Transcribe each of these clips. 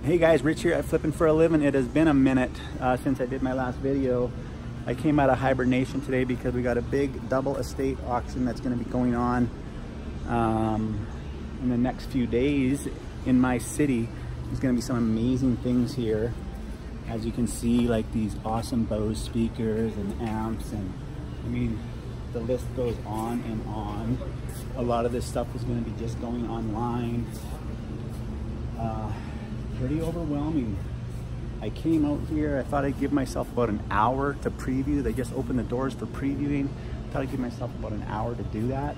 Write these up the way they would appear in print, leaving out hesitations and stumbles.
Hey guys, Rich here at Flipping for a Living. It has been a minute since I did my last video. I came out of hibernation today because we got a big double estate auction that's going to be going on in the next few days in my city. There's going to be some amazing things here. As you can see, like these awesome Bose speakers and amps, and I mean, the list goes on and on. A lot of this stuff is going to be just going online. Pretty overwhelming. I came out here, I thought I'd give myself about an hour to preview. They just opened the doors for previewing. I thought I'd give myself about an hour to do that.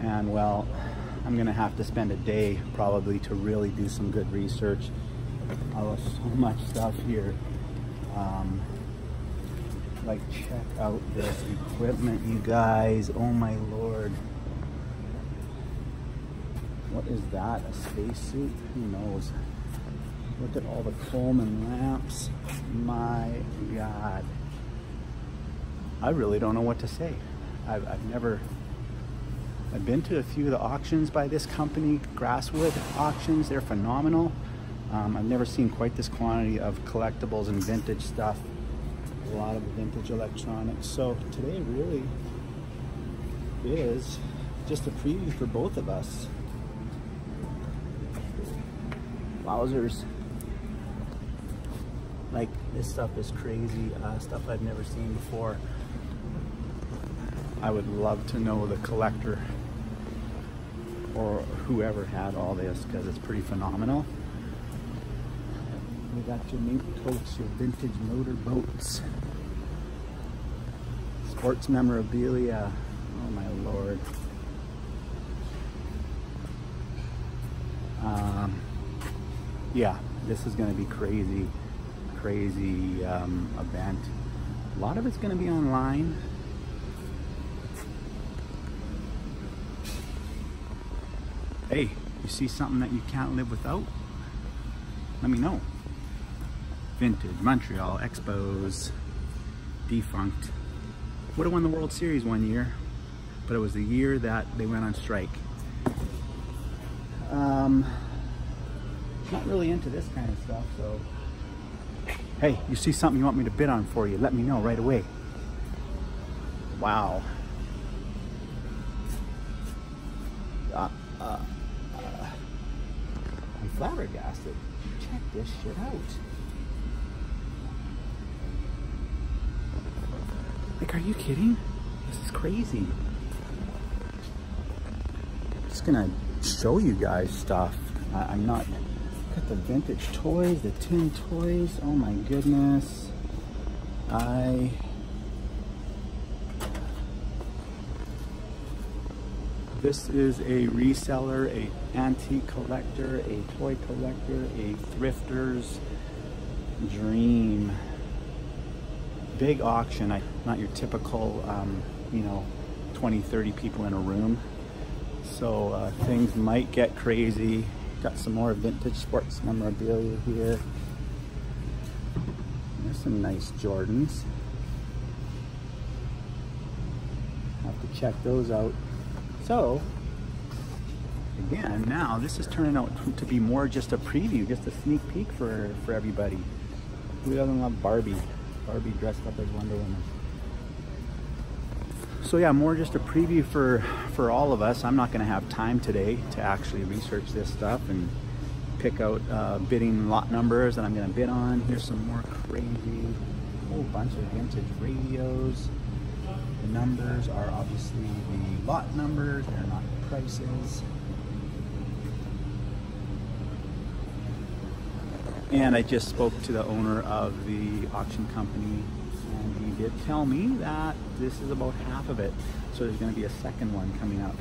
And well, I'm gonna have to spend a day probably to really do some good research. Oh, so much stuff here. Like, check out this equipment, you guys. Oh my Lord. What is that, a spacesuit? Who knows? Look at all the Coleman lamps. My God. I really don't know what to say. I've been to a few of the auctions by this company, Grasswood Auctions. They're phenomenal. I've never seen quite this quantity of collectibles and vintage stuff. A lot of vintage electronics. So today really is just a preview for both of us. Wowzers. Like, this stuff is crazy, stuff I've never seen before. I would love to know the collector or whoever had all this, because it's pretty phenomenal. We got your mink coats, your vintage motor boats, sports memorabilia. Oh my Lord. Yeah, this is going to be crazy event. A lot of it's going to be online. Hey, you see something that you can't live without? Let me know. Vintage, Montreal, Expos, defunct. Would have won the World Series one year, but it was the year that they went on strike. Not really into this kind of stuff, so hey, you see something you want me to bid on for you, let me know right away. Wow. I'm flabbergasted. Check this shit out. Like, are you kidding? This is crazy. I'm just gonna show you guys stuff. I'm not. Look at the vintage toys, the tin toys. Oh my goodness. This is a reseller, a antique collector, a toy collector, a thrifter's dream. Big auction. Not your typical, you know, 20, 30 people in a room. So things might get crazy. Got some more vintage sports memorabilia here. There's some nice Jordans. Have to check those out. So, again, now this is turning out to be more just a preview, just a sneak peek for everybody. Who doesn't love Barbie? Barbie dressed up as Wonder Woman. So yeah, more just a preview for all of us. I'm not going to have time today to actually research this stuff and pick out bidding lot numbers that I'm going to bid on. Here's some more crazy, whole bunch of vintage radios. The numbers are obviously the lot numbers, they're not the prices. And I just spoke to the owner of the auction company, and he did tell me that this is about half of it. So there's going to be a second one coming up.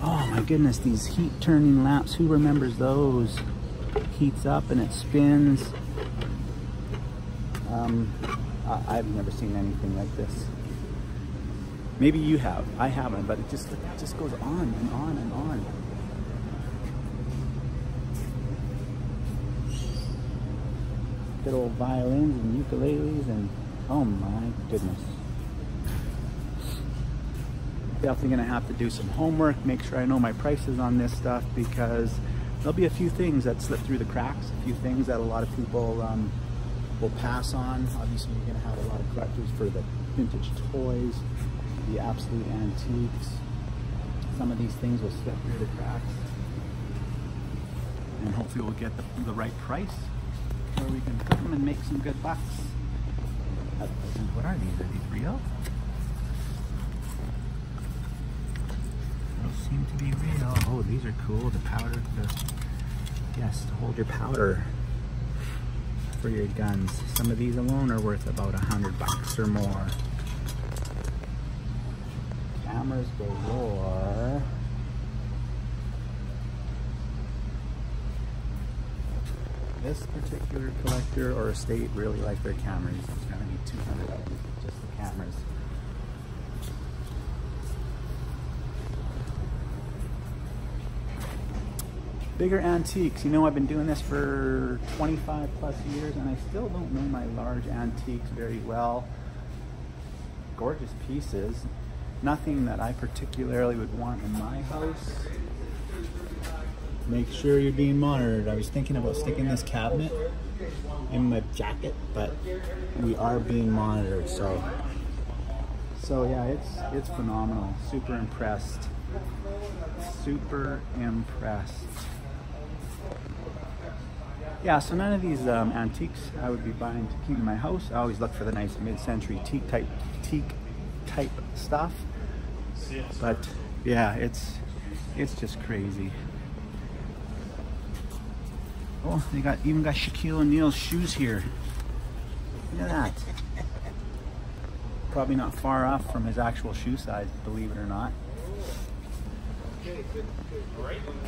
Oh my goodness, these heat turning lamps, who remembers those? Heats up and it spins. I've never seen anything like this. Maybe you have, I haven't, but it just goes on and on and on. Good old violins and ukuleles, and oh my goodness. Definitely gonna have to do some homework, make sure I know my prices on this stuff, because there'll be a few things that slip through the cracks, a few things that a lot of people will pass on. Obviously, you're going to have a lot of collectors for the vintage toys, the absolute antiques. Some of these things will slip through the cracks, and hopefully we'll get the right price where we can put them and make some good bucks. What are these? Are these real? Those seem to be real. Oh, these are cool. The powder, yes, to hold your powder for your guns. Some of these alone are worth about $100 or more. Cameras galore. This particular collector or estate really like their cameras. It's gonna be 200 of them, just the cameras. Bigger antiques. You know, I've been doing this for 25 plus years and I still don't know my large antiques very well. Gorgeous pieces. Nothing that I particularly would want in my house. Make sure you're being monitored. I was thinking about sticking this cabinet in my jacket, but we are being monitored, so yeah, it's phenomenal. Super impressed. Super impressed. Yeah, so none of these antiques I would be buying to keep in my house. I always look for the nice mid-century teak type stuff. But yeah, it's just crazy. Oh, they even got Shaquille O'Neal's shoes here. Look at that. Probably not far off from his actual shoe size, believe it or not.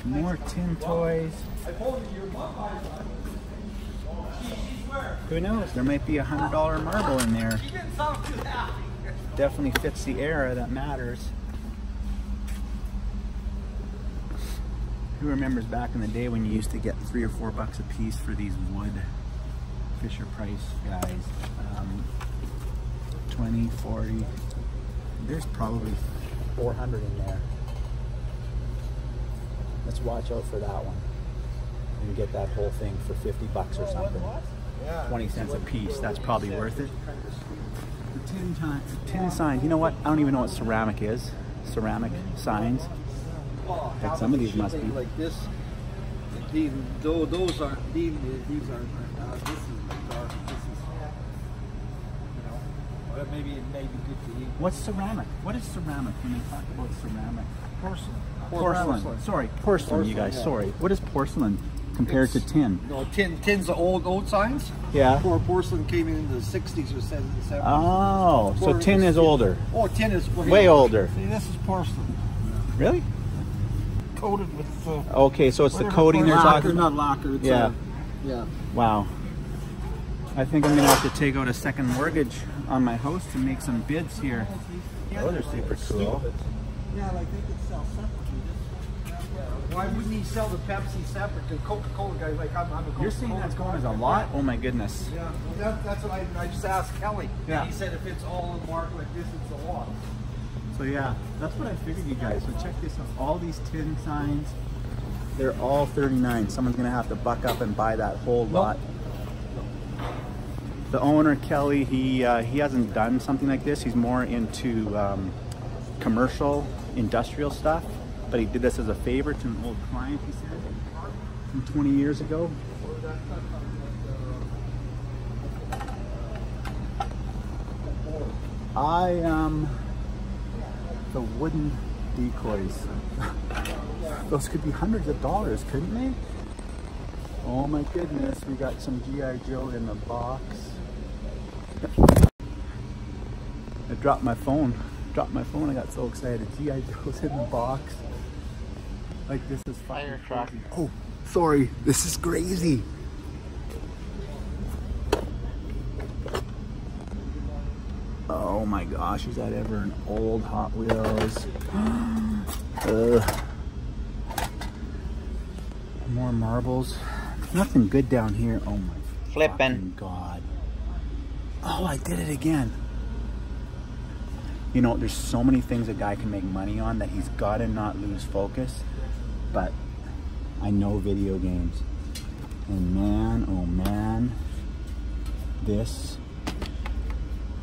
More tin toys. Who knows? There might be a $100 marble in there. Definitely fits the era that matters. Who remembers back in the day when you used to get $3 or $4 a piece for these wood Fisher Price guys? 20, 40. There's probably 400 in there. Let's watch out for that one. You get that whole thing for $50 or something. 20 cents a piece. That's probably worth it. The tin signs. You know what? I don't even know what ceramic is. Ceramic signs. Heck, some of these must be like this. Those are these are this is maybe it may be good to eat. What's ceramic? What is ceramic when they talk about ceramic? Porcelain. Porcelain. Sorry, porcelain, you guys. Yeah. Sorry. What is porcelain compared to tin? No, tin's the old signs. Yeah. Porcelain came in the 60s or 70s. Oh, so tin is older. Oh, tin is way older. See, this is porcelain. Really? Coated with. Okay, so it's the coating they're talking about. Not lacquer. It's yeah. Yeah. Wow. I think I'm gonna have to take out a second mortgage on my house to make some bids here. Oh, they're super cool. Yeah, like they could sell separately. Why wouldn't he sell the Pepsi separate to Coca-Cola guy? Like I'm a Coca-Cola. You're saying that's going as a lot? Oh my goodness. Yeah, well, that's what I just asked Kelly. Yeah. And he said if it's all in mark like this, it's a lot. So yeah, that's what I figured, you guys. So check this out. All these tin signs, they're all 39. Someone's gonna have to buck up and buy that whole lot. The owner, Kelly, he hasn't done something like this. He's more into commercial, industrial stuff. But he did this as a favor to an old client, he said, from 20 years ago. The wooden decoys. Those could be hundreds of dollars, couldn't they? Oh my goodness, we got some G.I. Joe in the box. I dropped my phone. I got so excited. G.I. Joe's in the box. Like, this is firecracker. Oh, sorry. This is crazy. Oh my gosh, is that ever an old Hot Wheels? More marbles. Nothing good down here. Oh my flippin' God. Oh, I did it again. You know, there's so many things a guy can make money on that he's got to not lose focus. But I know video games. And man, oh man, this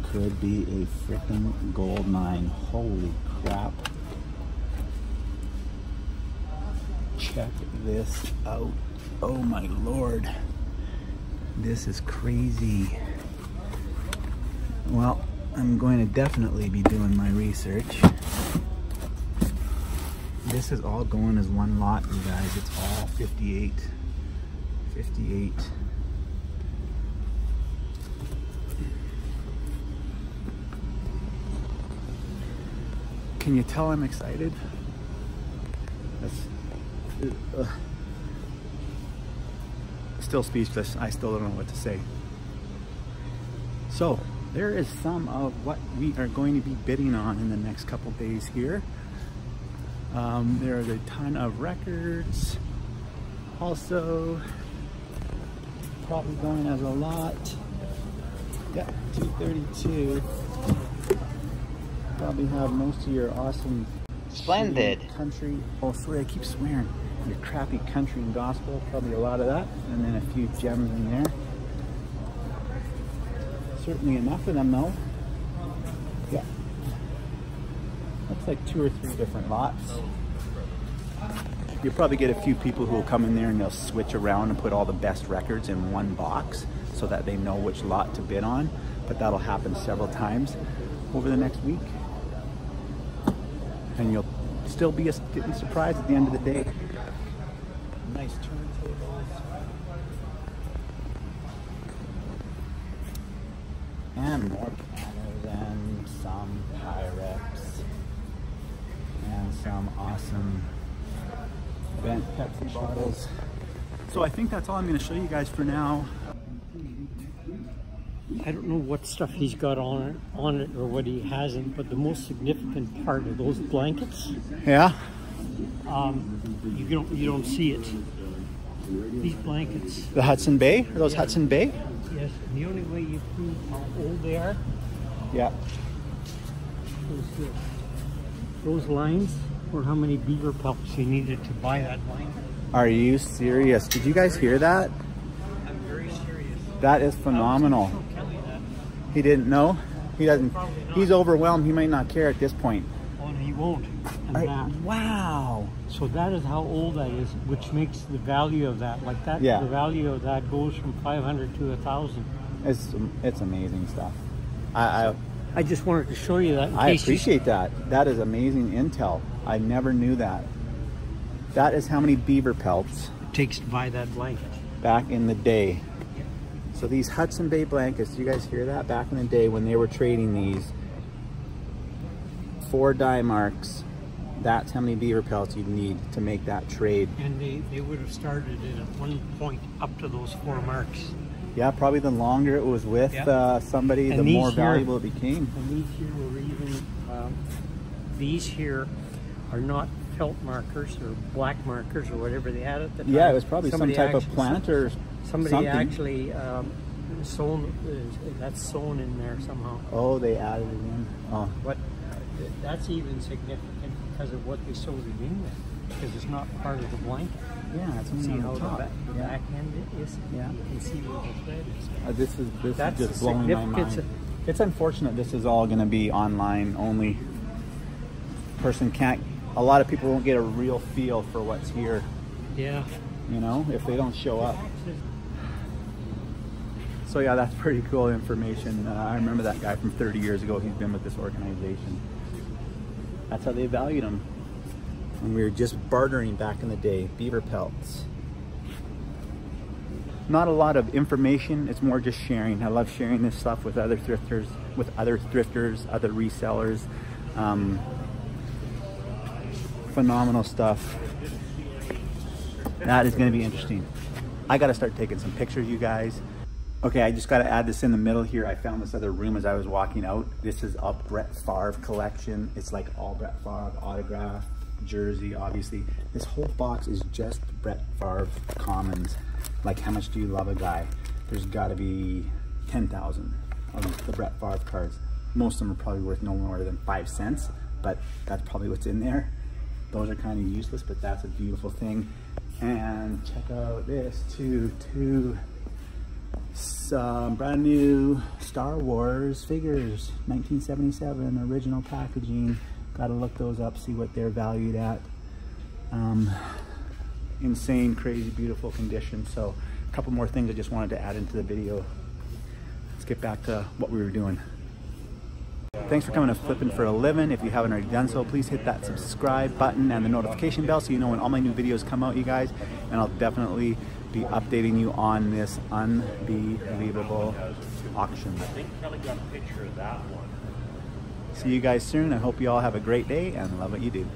could be a freaking gold mine. Holy crap. Check this out. Oh my Lord. This is crazy. Well, I'm going to definitely be doing my research. This is all going as one lot, you guys. It's all 58. 58. Can you tell I'm excited? Still speechless. I still don't know what to say. So, there is some of what we are going to be bidding on in the next couple days here. There is a ton of records. Also, probably going as a lot. Yeah, 232. Probably have most of your awesome Splendid country. Oh, sorry, I keep swearing. Your crappy country and gospel, probably a lot of that, and then a few gems in there. Certainly enough of them though. Yeah. Looks like 2 or 3 different lots. You'll probably get a few people who will come in there and they'll switch around and put all the best records in one box so that they know which lot to bid on. But that'll happen several times over the next week. And you'll still be getting surprised at the end of the day. Nice turntables. And more pianos and some Pyrex. And some awesome bent Pepsi bottles. So I think that's all I'm going to show you guys for now. I don't know what stuff he's got on it or what he hasn't, but the most significant part of those blankets, Yeah? you don't see it. These blankets. The Hudson Bay? Are those Hudson Bay? Yes, and the only way you prove how old they are, Yeah. those lines, or how many beaver pelts you needed to buy that blanket. Are you serious? Did you guys hear that? I'm very serious. That is phenomenal. I'll tell you that. He didn't know? He doesn't. He's overwhelmed. He might not care at this point. Oh, and he won't. And that. Wow. So that is how old that is, which makes the value of that, like that, Yeah. the value of that goes from 500 to 1,000. It's amazing stuff. I just wanted to show you that. In I case appreciate that. That is amazing intel. I never knew that. That is how many beaver pelts it takes to buy that blanket. back in the day. So these Hudson Bay blankets, you guys hear that? Back in the day when they were trading these, 4 die marks, that's how many beaver pelts you'd need to make that trade. And they would have started it at one point up to those 4 marks. Yeah, probably the longer it was with somebody, And the these more here- valuable it became. And these here were even, these here are not felt markers or black markers or whatever they had at the time. Yeah, it was probably Somebody some type of actually- plant or Somebody something. actually sewn, that's sewn in there somehow. Oh, they added it in. Oh, But that's even significant because of what they sewed it in with, because it's not part of the blanket. yeah, it's See only how on the top. back Yeah. end is? Yeah. You can see where the thread is. This is That's just the blowing my significance mind. It's unfortunate this is all going to be online only. Person can't. A lot of people won't get a real feel for what's here. Yeah. You know, if they don't show up. So yeah, that's pretty cool information. I remember that guy from 30 years ago. He's been with this organization. That's how they valued him. And we were just bartering back in the day. Beaver pelts. Not a lot of information. It's more just sharing. I love sharing this stuff with other thrifters, other resellers. Phenomenal stuff. That is going to be interesting. I got to start taking some pictures, you guys. Okay, I just got to add this in the middle here. I found this other room as I was walking out. This is a Brett Favre collection. It's like all Brett Favre, autograph, jersey, obviously. This whole box is just Brett Favre commons. Like, how much do you love a guy? There's got to be 10,000 of the Brett Favre cards. Most of them are probably worth no more than 5 cents, but that's probably what's in there. Those are kind of useless, but that's a beautiful thing. And check out this too, some brand new Star Wars figures, 1977 original packaging. Gotta look those up, see what they're valued at. Insane, crazy, beautiful condition. So a couple more things I just wanted to add into the video. Let's get back to what we were doing. Thanks for coming to Flipping for a Living. If you haven't already done so, please hit that subscribe button and the notification bell so you know when all my new videos come out, you guys. And I'll definitely be updating you on this unbelievable auction. I think Kelly got a picture of that one. See you guys soon. I hope you all have a great day and love what you do.